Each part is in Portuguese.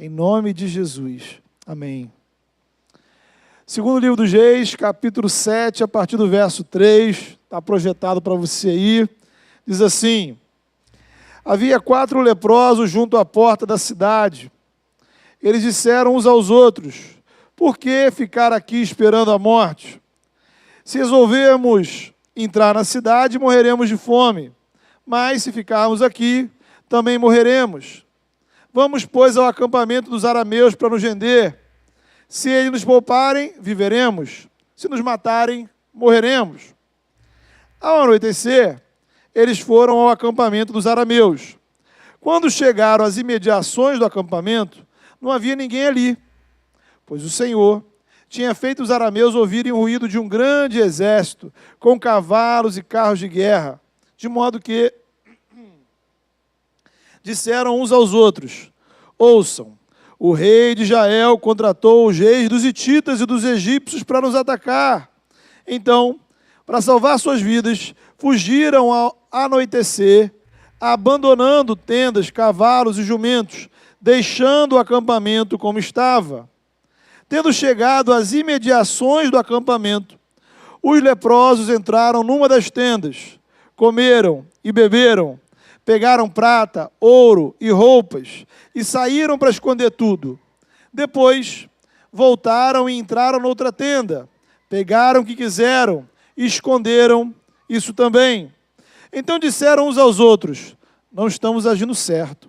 Em nome de Jesus. Amém. Segundo livro dos Reis, capítulo 7, a partir do verso 3, está projetado para você aí, diz assim: havia 4 leprosos junto à porta da cidade. Eles disseram uns aos outros: por que ficar aqui esperando a morte? Se resolvermos entrar na cidade, morreremos de fome. Mas se ficarmos aqui, também morreremos. Vamos, pois, ao acampamento dos arameus para nos render. Se eles nos pouparem, viveremos. Se nos matarem, morreremos. Ao anoitecer, eles foram ao acampamento dos arameus. Quando chegaram às imediações do acampamento, não havia ninguém ali, pois o Senhor tinha feito os arameus ouvirem o ruído de um grande exército, com cavalos e carros de guerra, de modo que disseram uns aos outros: ouçam, o rei de Israel contratou os reis dos hititas e dos egípcios para nos atacar. Então, para salvar suas vidas, fugiram ao anoitecer, abandonando tendas, cavalos e jumentos, deixando o acampamento como estava. Tendo chegado às imediações do acampamento, os leprosos entraram numa das tendas, comeram e beberam, pegaram prata, ouro e roupas e saíram para esconder tudo. Depois, voltaram e entraram noutra tenda, pegaram o que quiseram e esconderam isso também. Então disseram uns aos outros: não estamos agindo certo.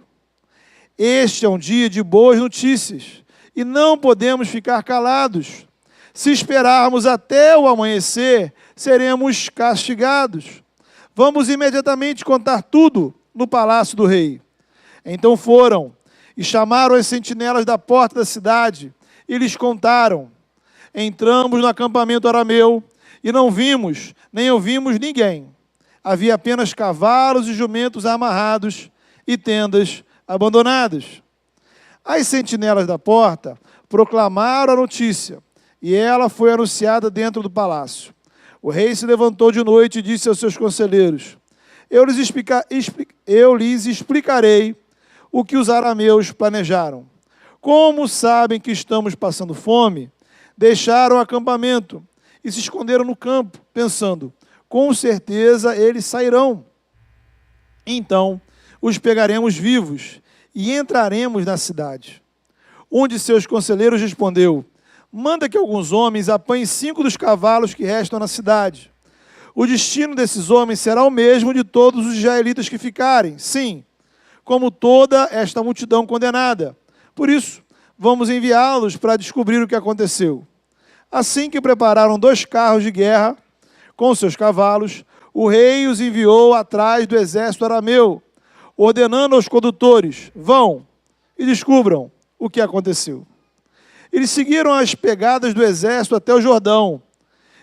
Este é um dia de boas notícias e não podemos ficar calados. Se esperarmos até o amanhecer, seremos castigados. Vamos imediatamente contar tudo no palácio do rei. Então foram e chamaram as sentinelas da porta da cidade e lhes contaram: entramos no acampamento arameu e não vimos, nem ouvimos ninguém. Havia apenas cavalos e jumentos amarrados e tendas abandonadas. As sentinelas da porta proclamaram a notícia e ela foi anunciada dentro do palácio. O rei se levantou de noite e disse aos seus conselheiros: eu lhes explicarei o que os arameus planejaram. Como sabem que estamos passando fome, deixaram o acampamento e se esconderam no campo, pensando: com certeza eles sairão. Então os pegaremos vivos e entraremos na cidade. Um de seus conselheiros respondeu: manda que alguns homens apanhem 5 dos cavalos que restam na cidade. O destino desses homens será o mesmo de todos os israelitas que ficarem, sim, como toda esta multidão condenada. Por isso, vamos enviá-los para descobrir o que aconteceu. Assim que prepararam 2 carros de guerra com seus cavalos, o rei os enviou atrás do exército arameu, ordenando aos condutores: vão e descubram o que aconteceu. Eles seguiram as pegadas do exército até o Jordão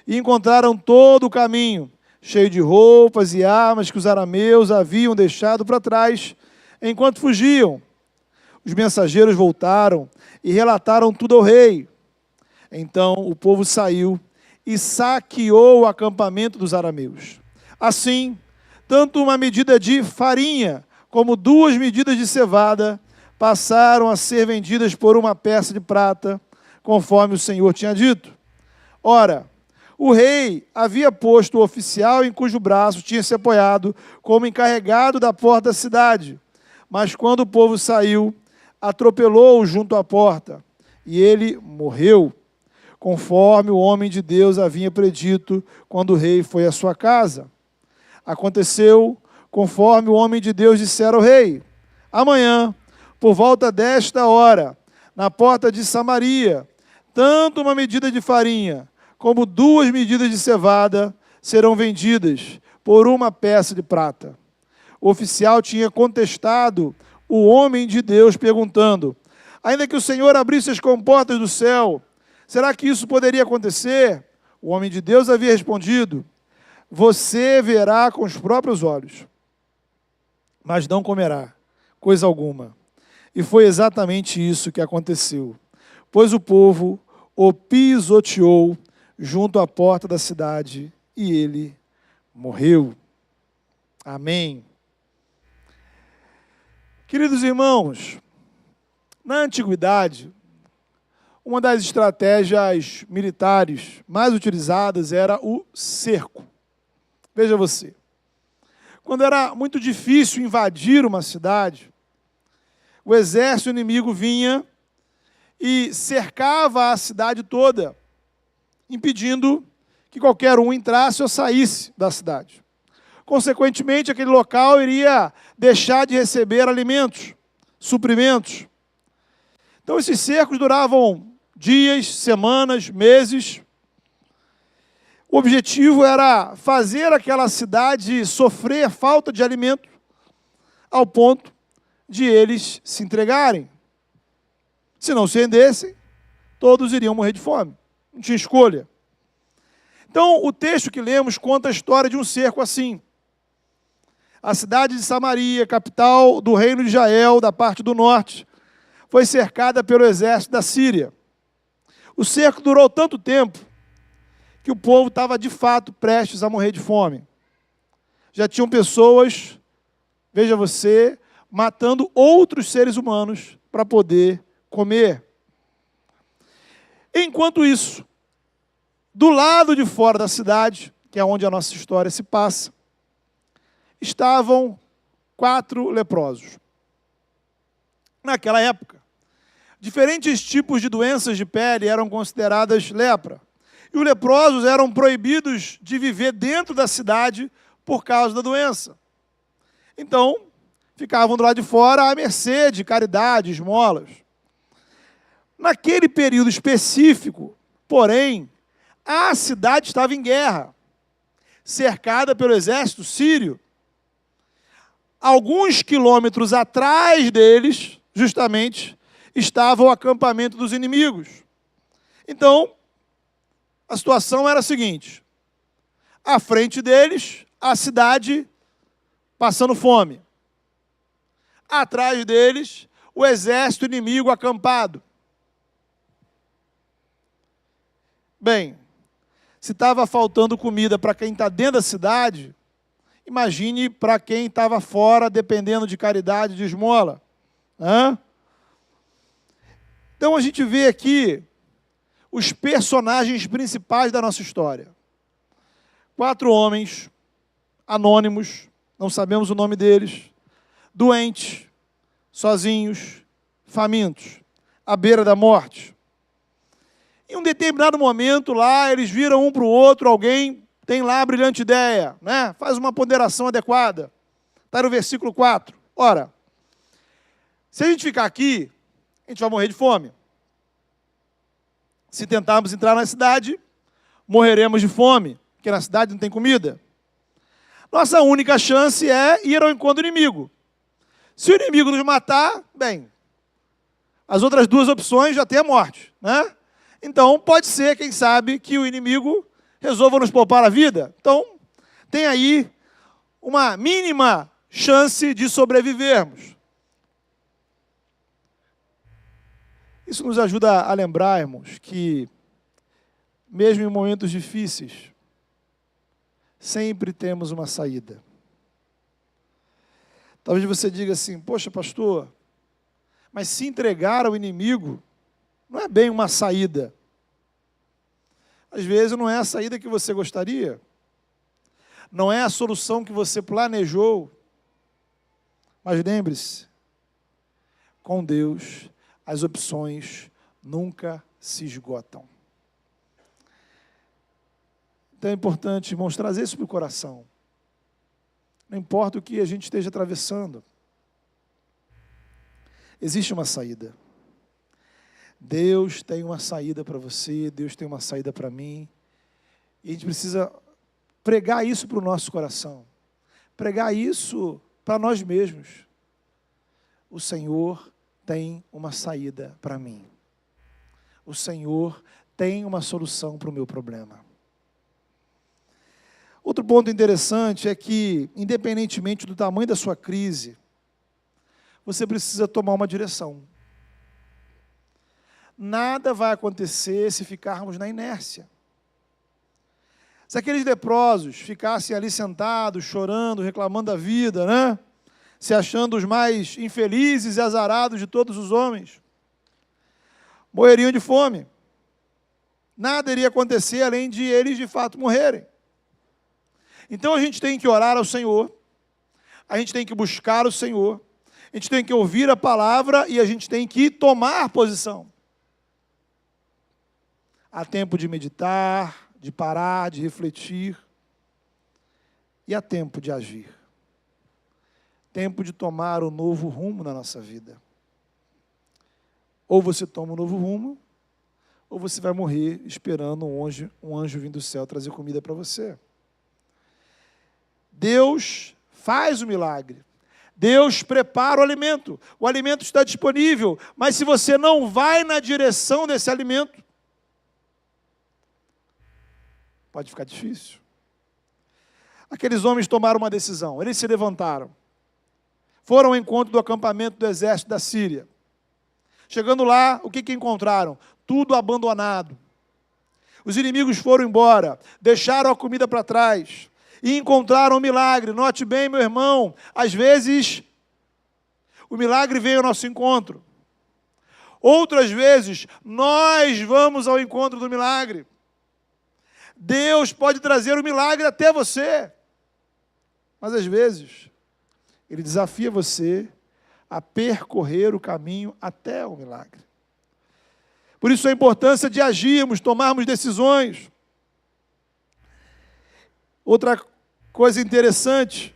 e encontraram todo o caminho cheio de roupas e armas que os arameus haviam deixado para trás enquanto fugiam. Os mensageiros voltaram e relataram tudo ao rei. Então o povo saiu e saqueou o acampamento dos arameus. Assim, tanto uma medida de farinha como 2 medidas de cevada passaram a ser vendidas por uma peça de prata, conforme o Senhor tinha dito. Ora, o rei havia posto o oficial em cujo braço tinha se apoiado como encarregado da porta da cidade. Mas quando o povo saiu, atropelou-o junto à porta, e ele morreu, conforme o homem de Deus havia predito quando o rei foi à sua casa. Aconteceu conforme o homem de Deus dissera ao rei: amanhã, por volta desta hora, na porta de Samaria, tanto uma medida de farinha como 2 medidas de cevada serão vendidas por uma peça de prata. O oficial tinha contestado o homem de Deus, perguntando: ainda que o Senhor abrisse as comportas do céu, será que isso poderia acontecer? O homem de Deus havia respondido: você verá com os próprios olhos, mas não comerá coisa alguma. E foi exatamente isso que aconteceu, pois o povo o pisoteou junto à porta da cidade e ele morreu. Amém. Queridos irmãos, Na antiguidade, uma das estratégias militares mais utilizadas era o cerco. Veja você, quando era muito difícil invadir uma cidade, o exército inimigo vinha e cercava a cidade toda, impedindo que qualquer um entrasse ou saísse da cidade. Consequentemente, aquele local iria deixar de receber alimentos, suprimentos. Então, esses cercos duravam dias, semanas, meses. O objetivo era fazer aquela cidade sofrer falta de alimento, ao ponto de eles se entregarem. Se não se rendessem, todos iriam morrer de fome. Não tinha escolha. Então, o texto que lemos conta a história de um cerco assim. A cidade de Samaria, capital do reino de Israel, da parte do norte, foi cercada pelo exército da Síria. O cerco durou tanto tempo que o povo estava, de fato, prestes a morrer de fome. Já tinham pessoas, veja você, matando outros seres humanos para poder comer. Enquanto isso, do lado de fora da cidade, que é onde a nossa história se passa, estavam 4 leprosos. Naquela época, diferentes tipos de doenças de pele eram consideradas lepra. E os leprosos eram proibidos de viver dentro da cidade por causa da doença. Então, ficavam do lado de fora à mercê de caridade, esmolas. Naquele período específico, porém, a cidade estava em guerra, cercada pelo exército sírio. Alguns quilômetros atrás deles, justamente, estava o acampamento dos inimigos. Então, a situação era a seguinte: à frente deles, a cidade passando fome. Atrás deles, o exército inimigo acampado. Bem, se estava faltando comida para quem está dentro da cidade, imagine para quem estava fora, dependendo de caridade, de esmola. Então a gente vê aqui os personagens principais da nossa história. 4 homens anônimos, não sabemos o nome deles, doentes, sozinhos, famintos, à beira da morte. Em um determinado momento lá, eles viram um para o outro, alguém tem lá a brilhante ideia, né? Faz uma ponderação adequada. Está no versículo 4. Ora, se a gente ficar aqui, a gente vai morrer de fome. Se tentarmos entrar na cidade, morreremos de fome, porque na cidade não tem comida. Nossa única chance é ir ao encontro do inimigo. Se o inimigo nos matar, bem, as outras 2 opções já tem a morte, né? Então, pode ser, quem sabe, que o inimigo resolva nos poupar a vida. Então, tem aí uma mínima chance de sobrevivermos. Isso nos ajuda a lembrarmos que, mesmo em momentos difíceis, sempre temos uma saída. Talvez você diga assim: poxa, pastor, mas se entregar ao inimigo não é bem uma saída. Às vezes não é a saída que você gostaria, não é a solução que você planejou. Mas lembre-se, com Deus as opções nunca se esgotam. Então é importante, irmãos, trazer isso para o coração. Não importa o que a gente esteja atravessando, existe uma saída. Deus tem uma saída para você, Deus tem uma saída para mim. E a gente precisa pregar isso para o nosso coração. Pregar isso para nós mesmos. O Senhor tem uma saída para mim. O Senhor tem uma solução para o meu problema. Outro ponto interessante é que, independentemente do tamanho da sua crise, você precisa tomar uma direção. Nada vai acontecer se ficarmos na inércia. Se aqueles leprosos ficassem ali sentados, chorando, reclamando da vida, né? Se achando os mais infelizes e azarados de todos os homens, morreriam de fome. Nada iria acontecer além de eles, de fato, morrerem. Então, a gente tem que orar ao Senhor, a gente tem que buscar o Senhor, a gente tem que ouvir a palavra e a gente tem que tomar posição. Há tempo de meditar, de parar, de refletir, e há tempo de agir. Tempo de tomar um novo rumo na nossa vida. Ou você toma um novo rumo, ou você vai morrer esperando um anjo vindo do céu trazer comida para você. Deus faz o milagre. Deus prepara o alimento. O alimento está disponível, mas se você não vai na direção desse alimento, pode ficar difícil. Aqueles homens tomaram uma decisão, eles se levantaram. Foram ao encontro do acampamento do exército da Síria. Chegando lá, o que encontraram? Tudo abandonado. Os inimigos foram embora, deixaram a comida para trás e encontraram um milagre. Note bem, meu irmão, às vezes o milagre veio ao nosso encontro. Outras vezes, nós vamos ao encontro do milagre. Deus pode trazer o milagre até você, mas às vezes Ele desafia você a percorrer o caminho até o milagre. Por isso a importância de agirmos, tomarmos decisões. Outra coisa interessante,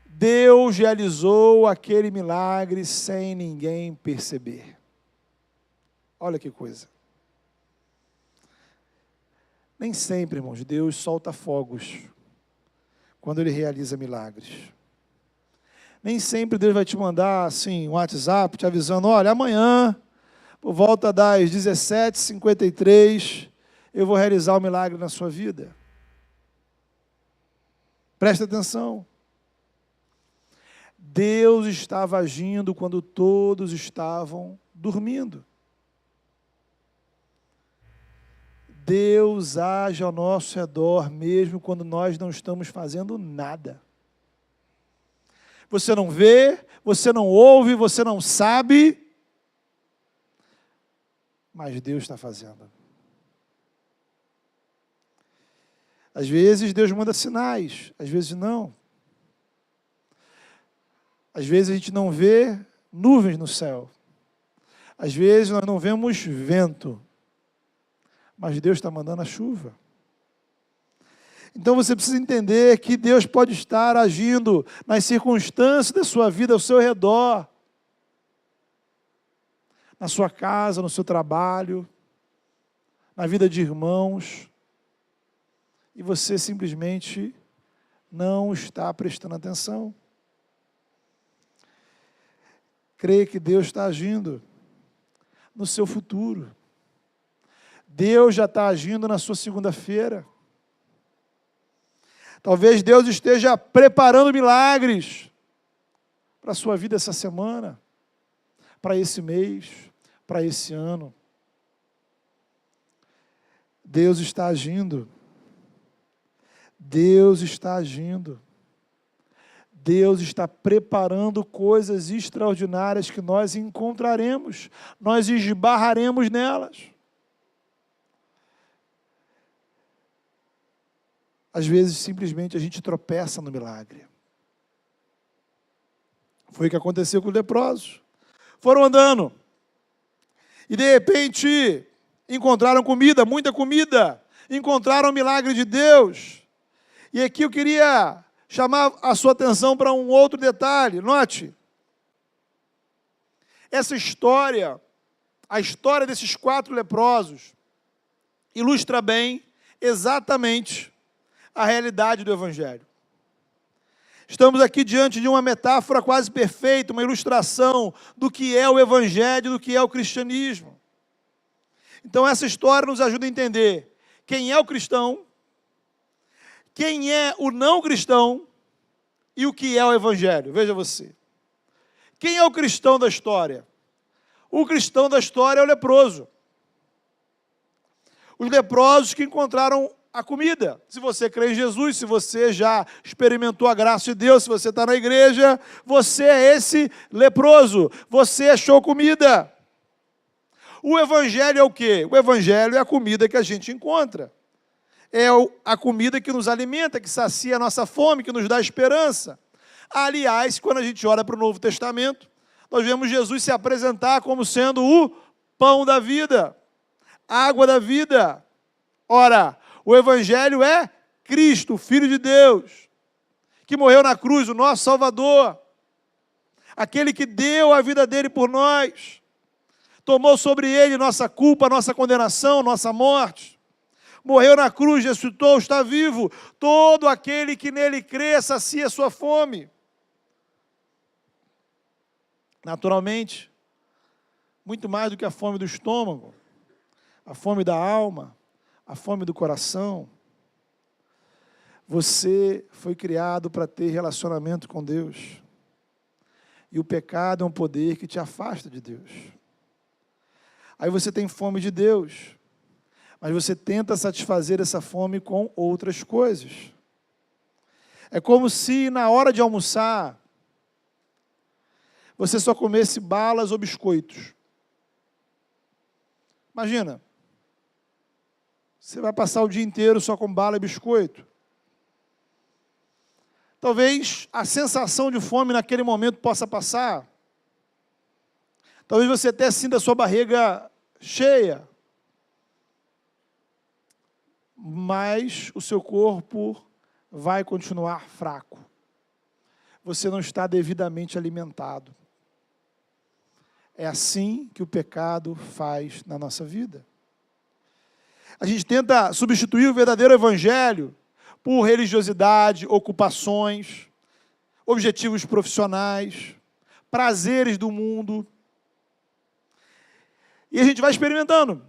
Deus realizou aquele milagre sem ninguém perceber. Olha que coisa. Nem sempre, irmãos, Deus solta fogos quando Ele realiza milagres. Nem sempre Deus vai te mandar assim, um WhatsApp te avisando, olha, amanhã, por volta das 17h53, eu vou realizar o milagre na sua vida. Presta atenção. Deus estava agindo quando todos estavam dormindo. Deus age ao nosso redor, mesmo quando nós não estamos fazendo nada. Você não vê, você não ouve, você não sabe, mas Deus está fazendo. Às vezes Deus manda sinais, às vezes não. Às vezes a gente não vê nuvens no céu. Às vezes nós não vemos vento, mas Deus está mandando a chuva. Então você precisa entender que Deus pode estar agindo nas circunstâncias da sua vida ao seu redor, na sua casa, no seu trabalho, na vida de irmãos, e você simplesmente não está prestando atenção. Creia que Deus está agindo no seu futuro. Deus já está agindo na sua segunda-feira. Talvez Deus esteja preparando milagres para a sua vida essa semana, para esse mês, para esse ano. Deus está agindo. Deus está agindo. Deus está preparando coisas extraordinárias que nós encontraremos, nós esbarraremos nelas. Às vezes, simplesmente, a gente tropeça no milagre. Foi o que aconteceu com os leprosos. Foram andando. E, de repente, encontraram comida, muita comida. Encontraram o milagre de Deus. E aqui eu queria chamar a sua atenção para um outro detalhe. Note. Essa história, a história desses 4 leprosos, ilustra bem, exatamente, a realidade do Evangelho. Estamos aqui diante de uma metáfora quase perfeita, uma ilustração do que é o Evangelho, do que é o cristianismo. Então essa história nos ajuda a entender quem é o cristão, quem é o não cristão e o que é o Evangelho. Veja você. Quem é o cristão da história? O cristão da história é o leproso. Os leprosos que encontraram a comida. Se você crê em Jesus, se você já experimentou a graça de Deus, se você está na igreja, você é esse leproso, você achou comida. O evangelho é o quê? O evangelho é a comida que a gente encontra. É a comida que nos alimenta, que sacia a nossa fome, que nos dá esperança. Aliás, quando a gente olha para o Novo Testamento, nós vemos Jesus se apresentar como sendo o pão da vida, água da vida. Ora, o evangelho é Cristo, o Filho de Deus, que morreu na cruz, o nosso Salvador, aquele que deu a vida dele por nós, tomou sobre ele nossa culpa, nossa condenação, nossa morte, morreu na cruz, ressuscitou, está vivo. Todo aquele que nele crê sacia sua fome. Naturalmente, muito mais do que a fome do estômago, a fome da alma, a fome do coração. Você foi criado para ter relacionamento com Deus. E o pecado é um poder que te afasta de Deus. Aí você tem fome de Deus, mas você tenta satisfazer essa fome com outras coisas. É como se na hora de almoçar, você só comesse balas ou biscoitos. Imagina, você vai passar o dia inteiro só com bala e biscoito. Talvez a sensação de fome naquele momento possa passar. Talvez você até sinta a sua barriga cheia. Mas o seu corpo vai continuar fraco. Você não está devidamente alimentado. É assim que o pecado faz na nossa vida. A gente tenta substituir o verdadeiro evangelho por religiosidade, ocupações, objetivos profissionais, prazeres do mundo. E a gente vai experimentando.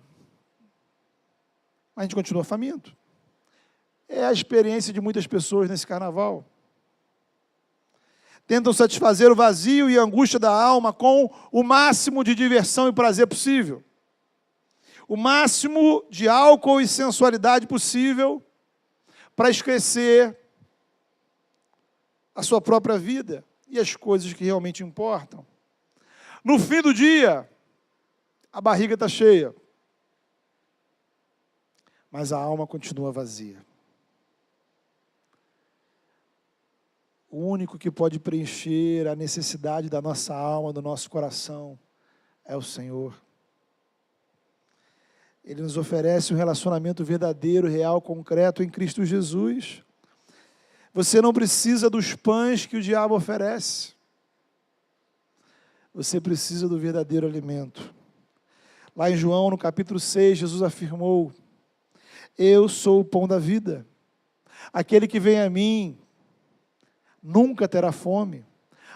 A gente continua faminto. É a experiência de muitas pessoas nesse carnaval. Tentam satisfazer o vazio e a angústia da alma com o máximo de diversão e prazer possível. O máximo de álcool e sensualidade possível para esquecer a sua própria vida e as coisas que realmente importam. No fim do dia, a barriga está cheia, mas a alma continua vazia. O único que pode preencher a necessidade da nossa alma, do nosso coração, é o Senhor. Ele nos oferece um relacionamento verdadeiro, real, concreto em Cristo Jesus. Você não precisa dos pães que o diabo oferece. Você precisa do verdadeiro alimento. Lá em João, no capítulo 6, Jesus afirmou: eu sou o pão da vida. Aquele que vem a mim nunca terá fome.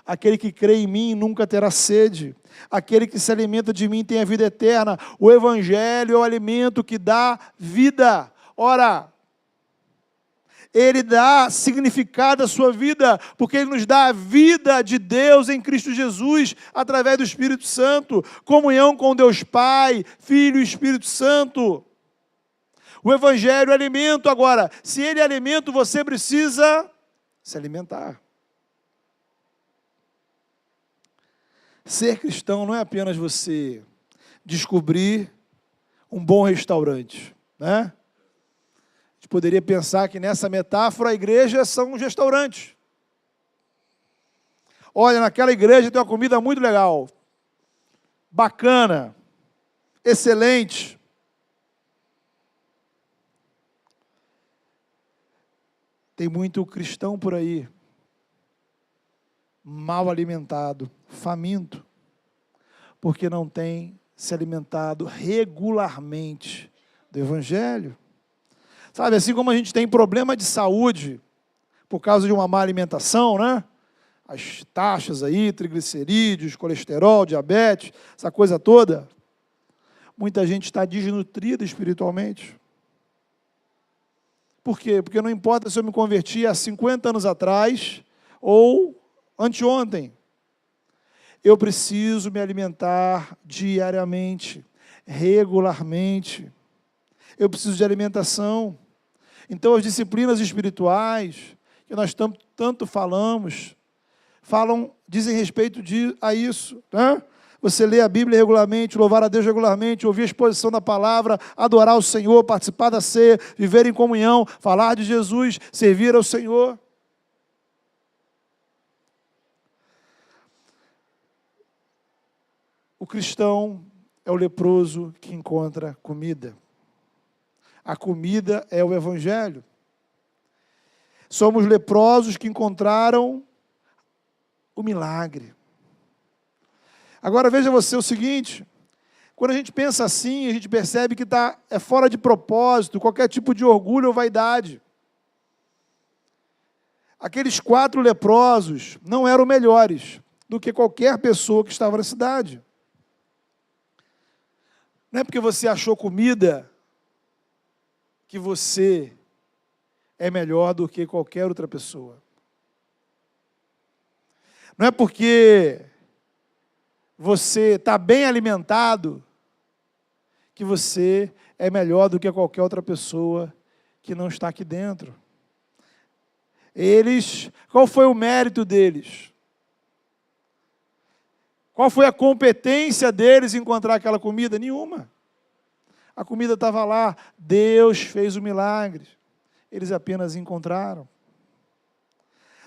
Aquele que crê em mim nunca terá sede. Aquele que se alimenta de mim tem a vida eterna. O evangelho é o alimento que dá vida. Ora, ele dá significado à sua vida, porque ele nos dá a vida de Deus em Cristo Jesus, através do Espírito Santo, comunhão com Deus Pai, Filho e Espírito Santo. O evangelho é alimento. Agora, se ele é alimento, você precisa se alimentar. Ser cristão não é apenas você descobrir um bom restaurante, né? A gente poderia pensar que nessa metáfora a igreja são os restaurantes. Olha, naquela igreja tem uma comida muito legal, bacana, excelente. Tem muito cristão por aí, mal alimentado, faminto, porque não tem se alimentado regularmente do evangelho. Sabe, assim como a gente tem problema de saúde por causa de uma má alimentação, né? As taxas aí, triglicerídeos, colesterol, diabetes, essa coisa toda. Muita gente está desnutrida espiritualmente. Por quê? Porque não importa se eu me converti há 50 anos atrás ou anteontem. Eu preciso me alimentar diariamente, regularmente. Eu preciso de alimentação. Então, as disciplinas espirituais, que nós tanto falamos, dizem respeito a isso, né? Você lê a Bíblia regularmente, louvar a Deus regularmente, ouvir a exposição da palavra, adorar o Senhor, participar da ceia, viver em comunhão, falar de Jesus, servir ao Senhor. O cristão é o leproso que encontra comida. A comida é o Evangelho. Somos leprosos que encontraram o milagre. Agora veja você o seguinte, quando a gente pensa assim, a gente percebe que é fora de propósito, qualquer tipo de orgulho ou vaidade. Aqueles 4 leprosos não eram melhores do que qualquer pessoa que estava na cidade. Não é porque você achou comida que você é melhor do que qualquer outra pessoa. Não é porque você está bem alimentado que você é melhor do que qualquer outra pessoa que não está aqui dentro. Qual foi o mérito deles? Qual foi a competência deles em encontrar aquela comida? Nenhuma. A comida estava lá, Deus fez o milagre. Eles apenas encontraram.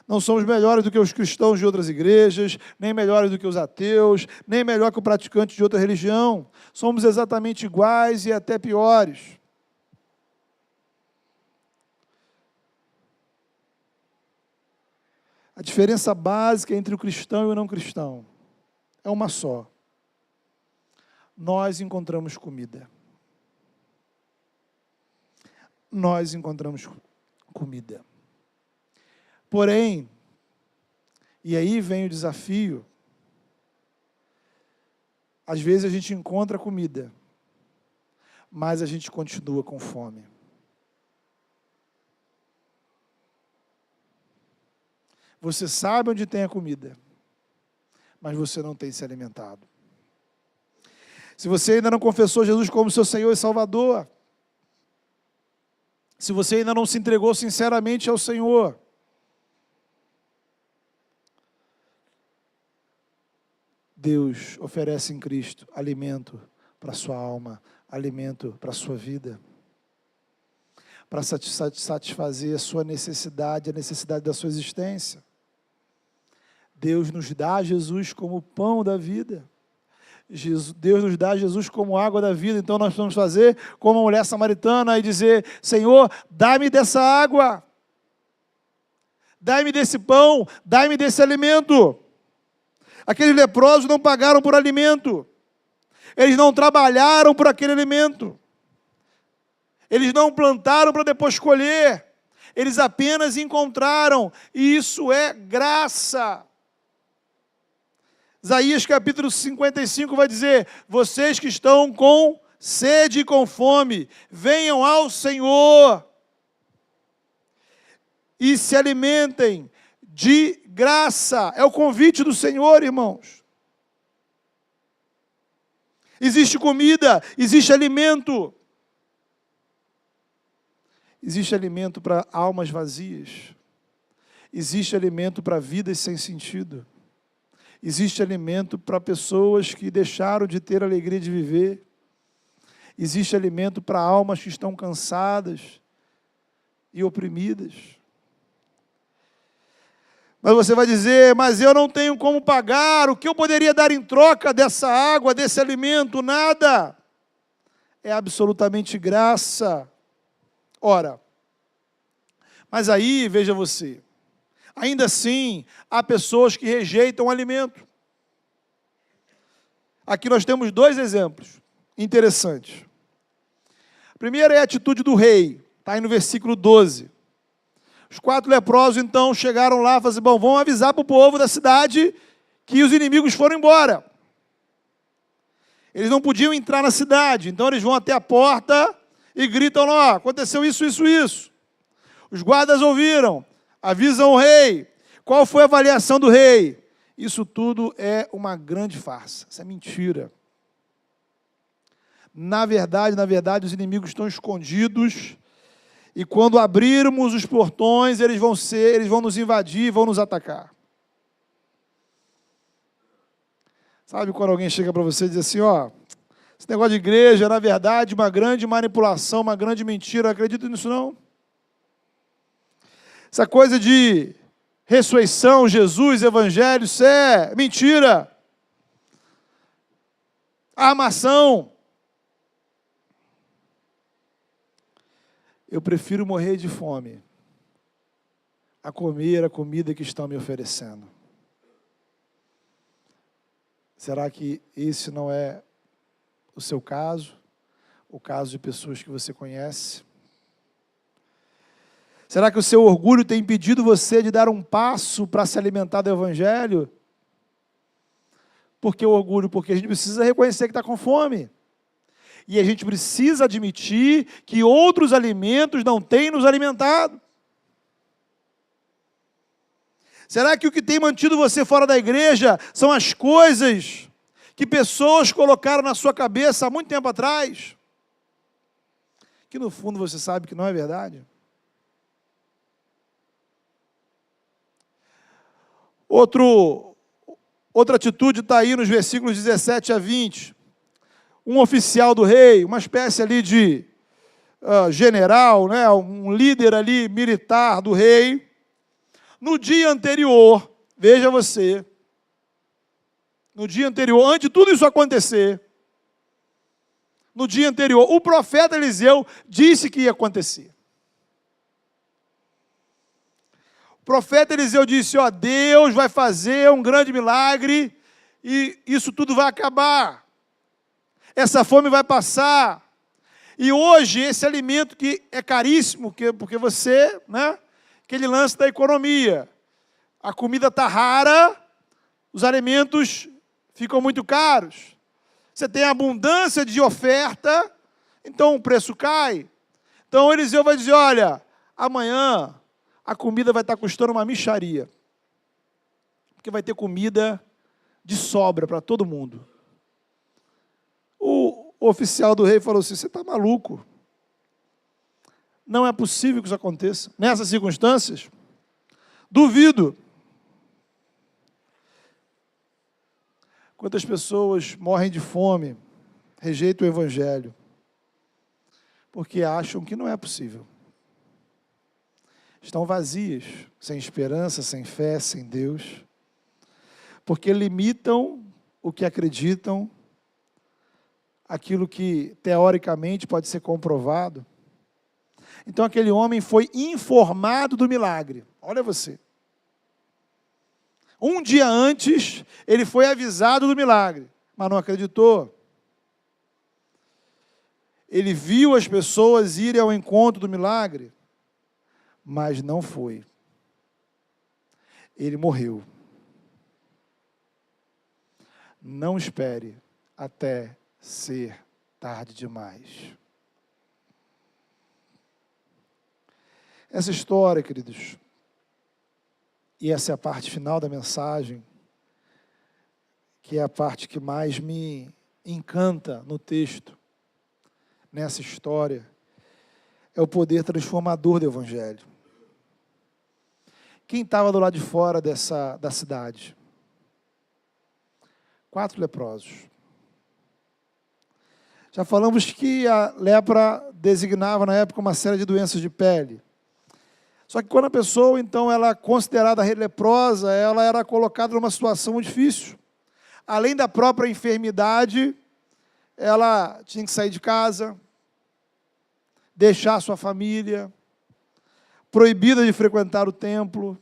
Não somos melhores do que os cristãos de outras igrejas, nem melhores do que os ateus, nem melhor que o praticante de outra religião. Somos exatamente iguais e até piores. A diferença básica entre o cristão e o não cristão é uma só. Nós encontramos comida. Nós encontramos comida. Porém, e aí vem o desafio, às vezes a gente encontra comida, mas a gente continua com fome. Você sabe onde tem a comida, mas você não tem se alimentado. Se você ainda não confessou Jesus como seu Senhor e Salvador, se você ainda não se entregou sinceramente ao Senhor, Deus oferece em Cristo alimento para a sua alma, alimento para a sua vida, para satisfazer a sua necessidade, a necessidade da sua existência. Deus nos dá Jesus como pão da vida. Deus nos dá Jesus como água da vida. Então nós vamos fazer como a mulher samaritana e dizer: Senhor, dá-me dessa água, dá-me desse pão, dá-me desse alimento. Aqueles leprosos não pagaram por alimento. Eles não trabalharam por aquele alimento. Eles não plantaram para depois colher. Eles apenas encontraram. E isso é graça. Isaías capítulo 55 vai dizer: vocês que estão com sede e com fome, venham ao Senhor e se alimentem de graça. É o convite do Senhor, irmãos. Existe comida, existe alimento. Existe alimento para almas vazias. Existe alimento para vidas sem sentido. Existe alimento para pessoas que deixaram de ter a alegria de viver. Existe alimento para almas que estão cansadas e oprimidas. Mas você vai dizer: mas eu não tenho como pagar, o que eu poderia dar em troca dessa água, desse alimento? Nada. É absolutamente graça. Ora, mas aí, veja você, ainda assim, há pessoas que rejeitam o alimento. Aqui nós temos 2 exemplos interessantes. O primeiro é a atitude do rei, está aí no versículo 12. Os 4 leprosos, então, chegaram lá e falaram assim: bom, vamos avisar para o povo da cidade que os inimigos foram embora. Eles não podiam entrar na cidade, então eles vão até a porta e gritam lá: aconteceu isso, isso, isso. Os guardas ouviram, avisam o rei. Qual foi a avaliação do rei? Isso tudo é uma grande farsa, isso é mentira. Na verdade, os inimigos estão escondidos E quando abrirmos os portões, eles vão nos invadir, vão nos atacar. Sabe quando alguém chega para você e diz assim, ó, esse negócio de igreja é, na verdade, uma grande manipulação, uma grande mentira, eu acredito nisso não. Essa coisa de ressurreição, Jesus, evangelho, isso é mentira. Armação. Eu prefiro morrer de fome a comer a comida que estão me oferecendo. Será que esse não é o seu caso? O caso de pessoas que você conhece? Será que o seu orgulho tem impedido você de dar um passo para se alimentar do Evangelho? Por que o orgulho? Porque a gente precisa reconhecer que está com fome. E a gente precisa admitir que outros alimentos não têm nos alimentado. Será que o que tem mantido você fora da igreja são as coisas que pessoas colocaram na sua cabeça há muito tempo atrás? Que no fundo você sabe que não é verdade? Outra atitude está aí nos versículos 17 a 20. Um oficial do rei, uma espécie ali de general, né, um líder ali militar do rei, no dia anterior, veja você, no dia anterior, antes de tudo isso acontecer, no dia anterior, o profeta Eliseu disse que ia acontecer. O profeta Eliseu disse, ó, Deus vai fazer um grande milagre e isso tudo vai acabar. Essa fome vai passar. E hoje, esse alimento que é caríssimo, porque você, né, aquele lance da economia, a comida está rara, os alimentos ficam muito caros. Você tem abundância de oferta, então o preço cai. Então Eliseu vai dizer, olha, amanhã a comida vai estar custando uma mixaria, porque vai ter comida de sobra para todo mundo. O oficial do rei falou assim, você está maluco? Não é possível que isso aconteça. Nessas circunstâncias, duvido. Quantas pessoas morrem de fome, rejeitam o evangelho, porque acham que não é possível. Estão vazias, sem esperança, sem fé, sem Deus, porque limitam o que acreditam, aquilo que teoricamente pode ser comprovado. Então aquele homem foi informado do milagre. Olha você. Um dia antes, ele foi avisado do milagre, mas não acreditou. Ele viu as pessoas irem ao encontro do milagre, mas não foi. Ele morreu. Não espere até ser tarde demais. Essa história, queridos, e essa é a parte final da mensagem, que é a parte que mais me encanta no texto, nessa história, é o poder transformador do Evangelho. Quem estava do lado de fora da cidade? 4 leprosos. Já falamos que a lepra designava, na época, uma série de doenças de pele. Só que quando a pessoa, então, ela é considerada leprosa, ela era colocada numa situação difícil. Além da própria enfermidade, ela tinha que sair de casa, deixar sua família, proibida de frequentar o templo,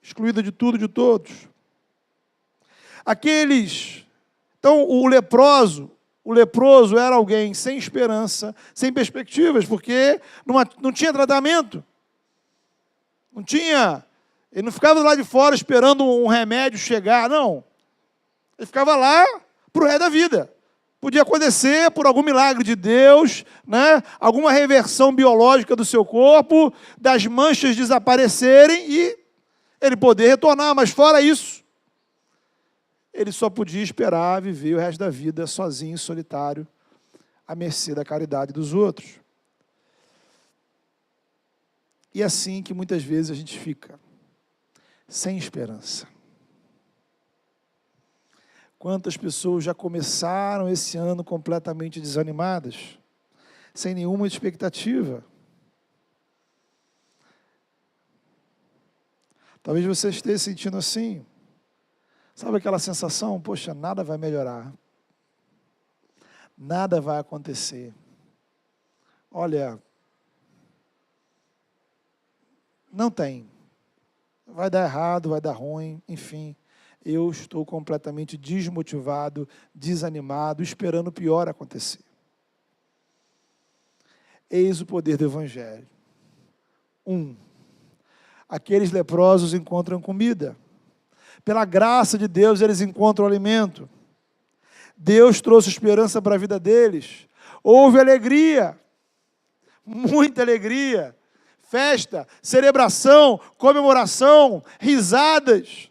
excluída de tudo, de todos. Então, o leproso era alguém sem esperança, sem perspectivas, porque não tinha tratamento. Ele não ficava lá de fora esperando um remédio chegar, não. Ele ficava lá para o resto da vida. Podia acontecer por algum milagre de Deus, né? Alguma reversão biológica do seu corpo, das manchas desaparecerem e ele poder retornar, mas fora isso, ele só podia esperar viver o resto da vida sozinho, solitário, à mercê da caridade dos outros. E é assim que muitas vezes a gente fica, sem esperança. Quantas pessoas já começaram esse ano completamente desanimadas, sem nenhuma expectativa? Talvez você esteja sentindo assim. Sabe aquela sensação? Poxa, nada vai melhorar. Nada vai acontecer. Olha, não tem. Vai dar errado, vai dar ruim, enfim. Eu estou completamente desmotivado, desanimado, esperando o pior acontecer. Eis o poder do Evangelho. 1. Aqueles leprosos encontram comida. Pela graça de Deus, eles encontram alimento. Deus trouxe esperança para a vida deles. Houve alegria, muita alegria, festa, celebração, comemoração, risadas.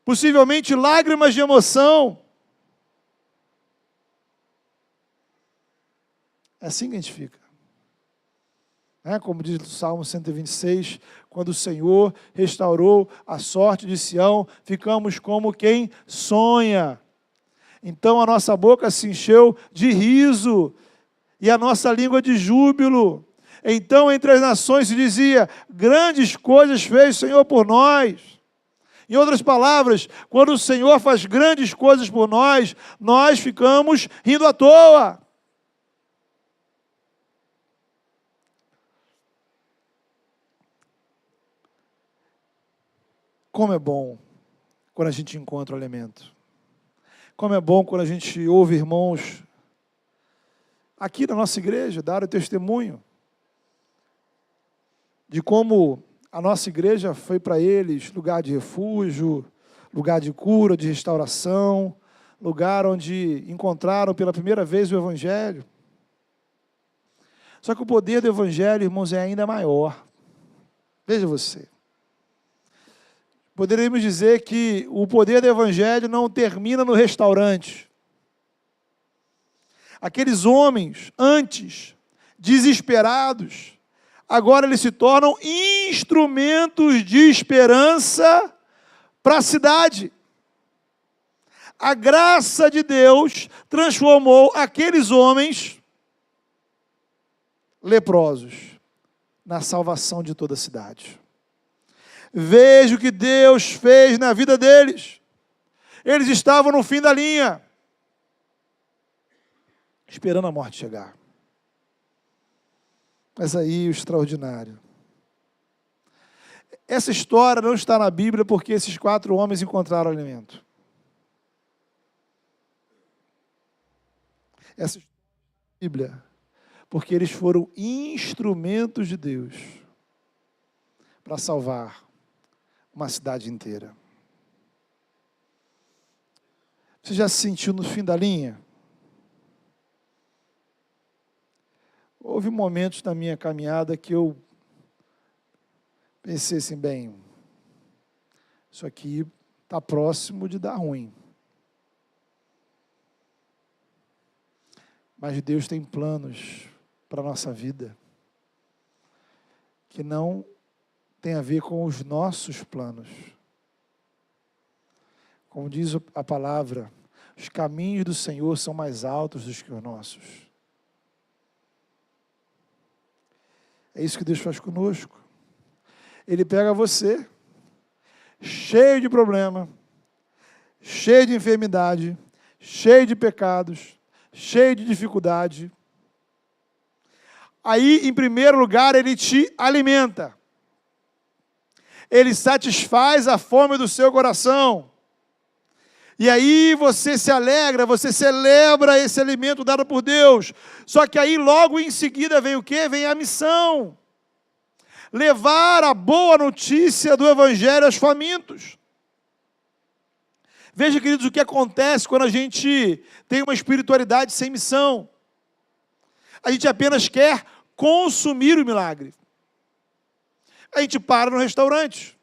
Possivelmente lágrimas de emoção. É assim que a gente fica. Como diz o Salmo 126, quando o Senhor restaurou a sorte de Sião, ficamos como quem sonha. Então a nossa boca se encheu de riso e a nossa língua de júbilo. Então entre as nações se dizia, grandes coisas fez o Senhor por nós. Em outras palavras, quando o Senhor faz grandes coisas por nós, nós ficamos rindo à toa. Como é bom quando a gente encontra o alimento. Como é bom quando a gente ouve irmãos aqui na nossa igreja dar o testemunho de como a nossa igreja foi para eles lugar de refúgio, lugar de cura, de restauração, lugar onde encontraram pela primeira vez o Evangelho. Só que o poder do Evangelho, irmãos, é ainda maior. Veja você. Poderíamos dizer que o poder do Evangelho não termina no restaurante. Aqueles homens, antes, desesperados, agora eles se tornam instrumentos de esperança para a cidade. A graça de Deus transformou aqueles homens leprosos na salvação de toda a cidade. Veja o que Deus fez na vida deles. Eles estavam no fim da linha, esperando a morte chegar. Mas aí o extraordinário. Essa história não está na Bíblia porque esses 4 homens encontraram alimento. Essa história está na Bíblia porque eles foram instrumentos de Deus para salvar uma cidade inteira. Você já se sentiu no fim da linha? Houve momentos na minha caminhada que eu pensei assim, bem, isso aqui está próximo de dar ruim. Mas Deus tem planos para a nossa vida que não tem a ver com os nossos planos. Como diz a palavra, os caminhos do Senhor são mais altos do que os nossos. É isso que Deus faz conosco. Ele pega você, cheio de problema, cheio de enfermidade, cheio de pecados, cheio de dificuldade. Aí, em primeiro lugar, Ele te alimenta. Ele satisfaz a fome do seu coração. E aí você se alegra, você celebra esse alimento dado por Deus. Só que aí logo em seguida vem o quê? Vem a missão. Levar a boa notícia do Evangelho aos famintos. Veja, queridos, o que acontece quando a gente tem uma espiritualidade sem missão. A gente apenas quer consumir o milagre. A gente para no restaurante.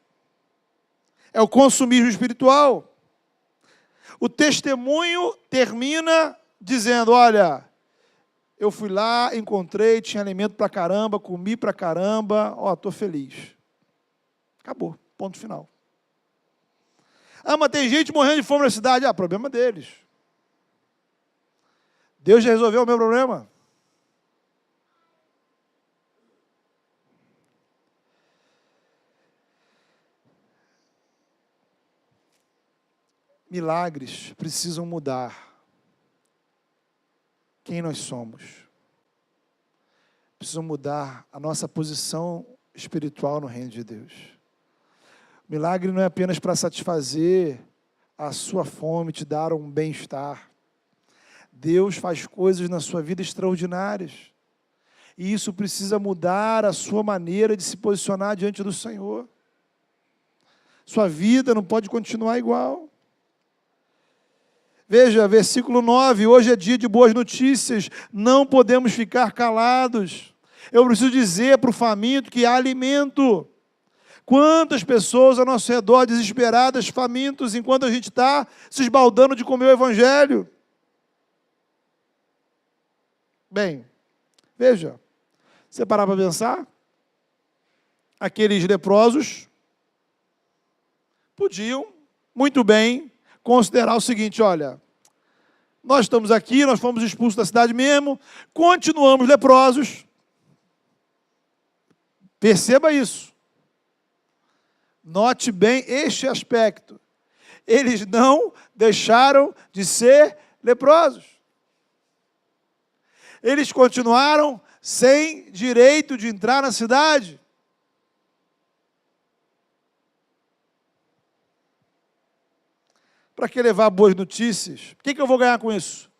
É o consumismo espiritual. O testemunho termina dizendo, olha, Eu fui lá, encontrei, tinha alimento pra caramba, comi pra caramba, estou feliz. Acabou, ponto final. Mas tem gente morrendo de fome na cidade. Problema deles. Deus já resolveu o meu problema. Milagres precisam mudar quem nós somos. Precisam mudar a nossa posição espiritual no reino de Deus. Milagre não é apenas para satisfazer a sua fome, te dar um bem-estar. Deus faz coisas na sua vida extraordinárias. E isso precisa mudar a sua maneira de se posicionar diante do Senhor. Sua vida não pode continuar igual. Veja, versículo 9, hoje é dia de boas notícias, não podemos ficar calados. Eu preciso dizer para o faminto que há alimento. Quantas pessoas ao nosso redor desesperadas, famintos, enquanto a gente está se esbaldando de comer o Evangelho. Bem, veja, você parar para pensar, aqueles leprosos podiam muito bem considerar o seguinte, olha, nós estamos aqui, nós fomos expulsos da cidade mesmo, continuamos leprosos. Perceba isso. Note bem este aspecto. Eles não deixaram de ser leprosos. Eles continuaram sem direito de entrar na cidade. Para que levar boas notícias? O que eu vou ganhar com isso?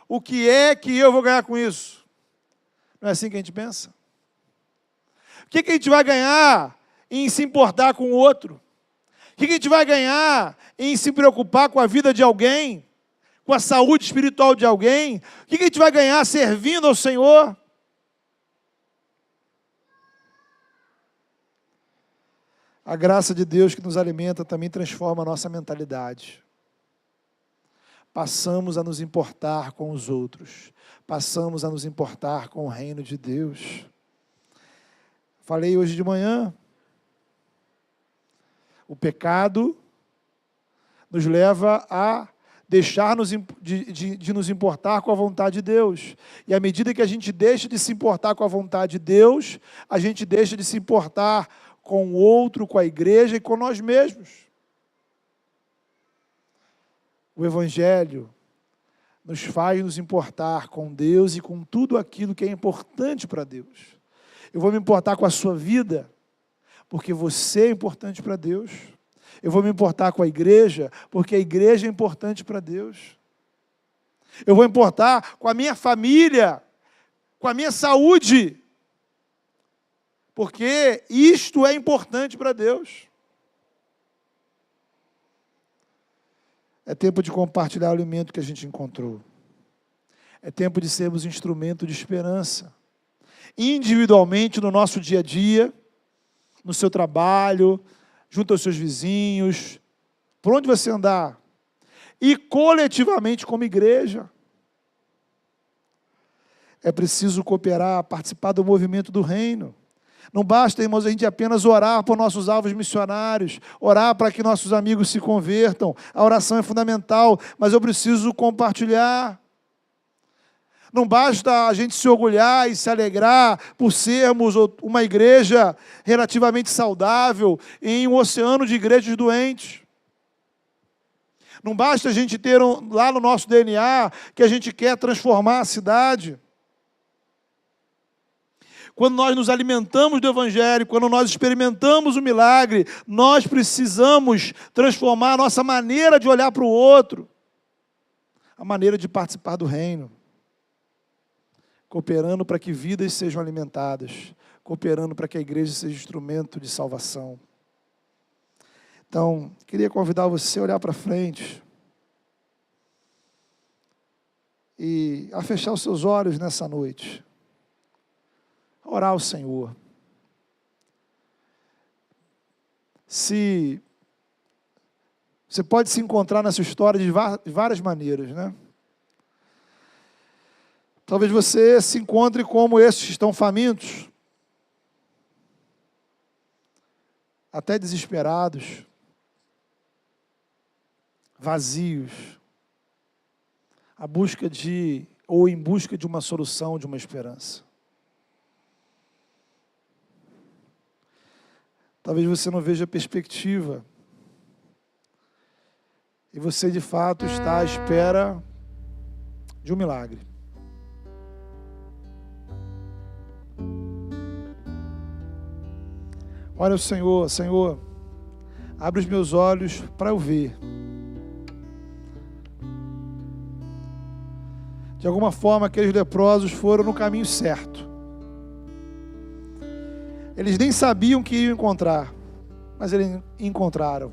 O que é que eu vou ganhar com isso? Não é assim que a gente pensa? O que a gente vai ganhar em se importar com o outro? O que a gente vai ganhar em se preocupar com a vida de alguém? Com a saúde espiritual de alguém? O que a gente vai ganhar servindo ao Senhor? A graça de Deus que nos alimenta também transforma a nossa mentalidade. Passamos a nos importar com os outros. Passamos a nos importar com o reino de Deus. Falei hoje de manhã. O pecado nos leva a deixar de nos importar com a vontade de Deus. E à medida que a gente deixa de se importar com a vontade de Deus, a gente deixa de se importar com o outro, com a igreja e com nós mesmos. O Evangelho nos faz nos importar com Deus e com tudo aquilo que é importante para Deus. Eu vou me importar com a sua vida, porque você é importante para Deus. Eu vou me importar com a igreja, porque a igreja é importante para Deus. Eu vou importar com a minha família, com a minha saúde, porque isto é importante para Deus. É tempo de compartilhar o alimento que a gente encontrou. É tempo de sermos instrumento de esperança. Individualmente, no nosso dia a dia, no seu trabalho, junto aos seus vizinhos, por onde você andar. E coletivamente como igreja. É preciso cooperar, participar do movimento do reino. Não basta, irmãos, a gente apenas orar por nossos alvos missionários, orar para que nossos amigos se convertam. A oração é fundamental, mas eu preciso compartilhar. Não basta a gente se orgulhar e se alegrar por sermos uma igreja relativamente saudável em um oceano de igrejas doentes. Não basta a gente ter lá no nosso DNA que a gente quer transformar a cidade. Quando nós nos alimentamos do Evangelho, quando nós experimentamos o milagre, nós precisamos transformar a nossa maneira de olhar para o outro, a maneira de participar do reino, cooperando para que vidas sejam alimentadas, cooperando para que a igreja seja instrumento de salvação. Então, queria convidar você a olhar para frente e a fechar os seus olhos nessa noite. Orar ao Senhor. Você pode se encontrar nessa história de várias maneiras, né? Talvez você se encontre como esses que estão famintos, até desesperados, vazios, em busca de uma solução, de uma esperança. Talvez você não veja perspectiva, e você de fato está à espera de um milagre. Olha o Senhor, Senhor, abre os meus olhos para eu ver. De alguma forma, aqueles leprosos foram no caminho certo. Eles nem sabiam que iam encontrar, mas eles encontraram.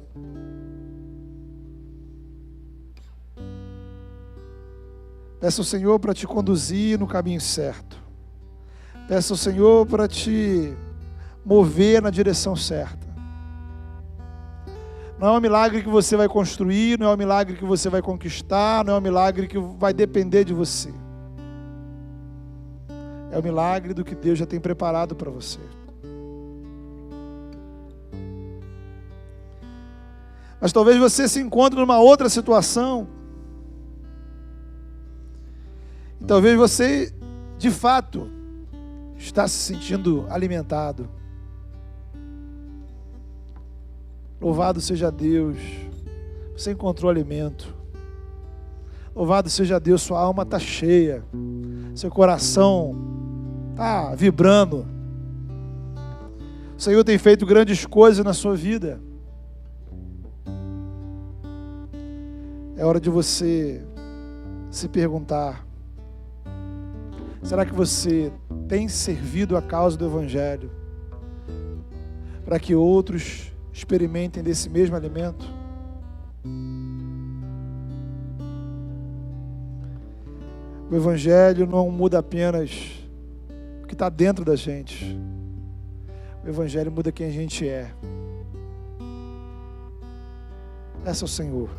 Peça ao Senhor para te conduzir no caminho certo. Peça ao Senhor para te mover na direção certa. Não é um milagre que você vai construir, não é um milagre que você vai conquistar, não é um milagre que vai depender de você. É o milagre do que Deus já tem preparado para você. Mas talvez você se encontre numa outra situação. E talvez você, de fato, está se sentindo alimentado. Louvado seja Deus, você encontrou alimento. Louvado seja Deus, sua alma está cheia, seu coração está vibrando. O Senhor tem feito grandes coisas na sua vida. É hora de você se perguntar: será que você tem servido a causa do Evangelho para que outros experimentem desse mesmo alimento? O Evangelho não muda apenas o que está dentro da gente. O Evangelho muda quem a gente é. Peça ao Senhor.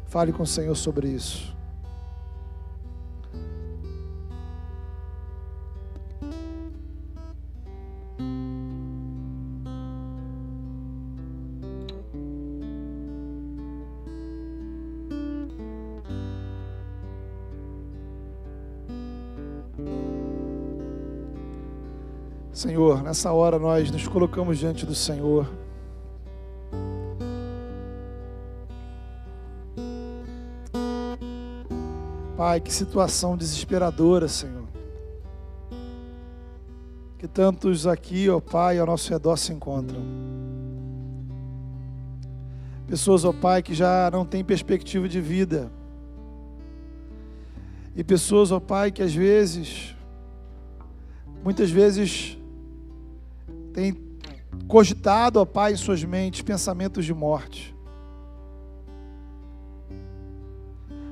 Fale com o Senhor sobre isso. Senhor, nessa hora nós nos colocamos diante do Senhor. Pai, que situação desesperadora, Senhor. Que tantos aqui, ó Pai, ao nosso redor se encontram. Pessoas, ó Pai, que já não têm perspectiva de vida. E pessoas, ó Pai, que às vezes, muitas vezes, têm cogitado, ó Pai, em suas mentes pensamentos de morte.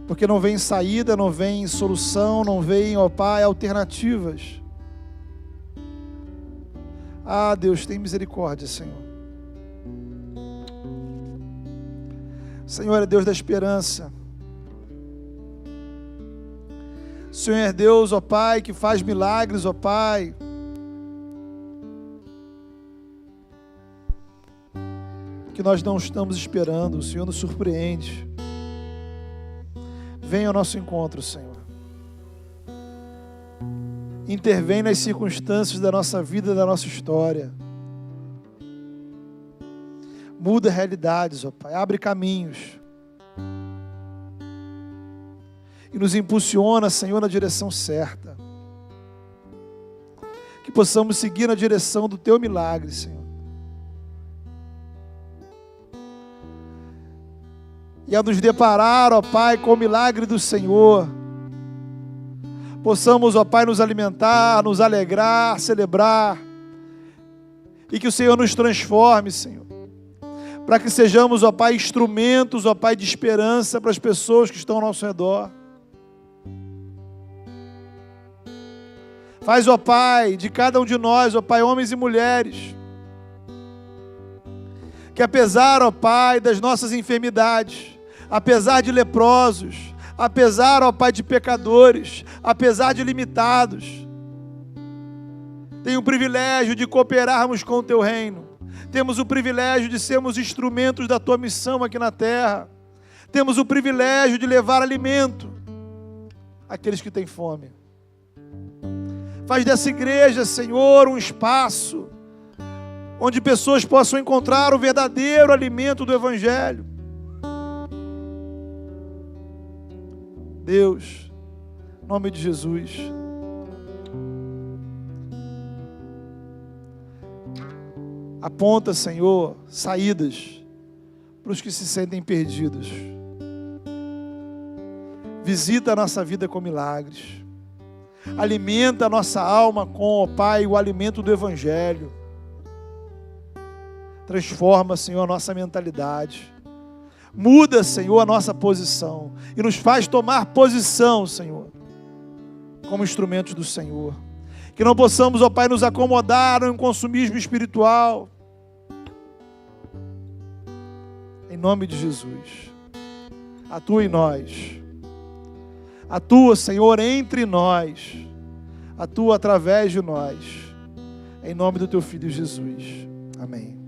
Porque não vem saída, não vem solução, não vem, ó Pai, alternativas. Ah, Deus, tem misericórdia, Senhor. O Senhor é Deus da esperança. O Senhor é Deus, ó Pai, que faz milagres, ó Pai. Que nós não estamos esperando, o Senhor nos surpreende. Venha ao nosso encontro, Senhor. Intervém nas circunstâncias da nossa vida, da nossa história. Muda realidades, ó Pai. Abre caminhos. E nos impulsiona, Senhor, na direção certa. Que possamos seguir na direção do Teu milagre, Senhor. E a nos deparar, ó Pai, com o milagre do Senhor, possamos, ó Pai, nos alimentar, nos alegrar, celebrar, e que o Senhor nos transforme, Senhor, para que sejamos, ó Pai, instrumentos, ó Pai, de esperança para as pessoas que estão ao nosso redor. Faz, ó Pai, de cada um de nós, ó Pai, homens e mulheres, que apesar, ó Pai, das nossas enfermidades, apesar de leprosos, apesar, ó Pai, de pecadores, apesar de limitados. Tem o privilégio de cooperarmos com o Teu reino. Temos o privilégio de sermos instrumentos da Tua missão aqui na terra. Temos o privilégio de levar alimento àqueles que têm fome. Faz dessa igreja, Senhor, um espaço onde pessoas possam encontrar o verdadeiro alimento do Evangelho. Deus, em nome de Jesus, aponta, Senhor, saídas para os que se sentem perdidos. Visita a nossa vida com milagres. Alimenta a nossa alma com, ó Pai, o alimento do Evangelho. Transforma, Senhor, a nossa mentalidade. Muda, Senhor, a nossa posição. E nos faz tomar posição, Senhor, como instrumentos do Senhor. Que não possamos, ó Pai, nos acomodar em um consumismo espiritual. Em nome de Jesus. Atua em nós. Atua, Senhor, entre nós. Atua através de nós. Em nome do Teu Filho Jesus. Amém.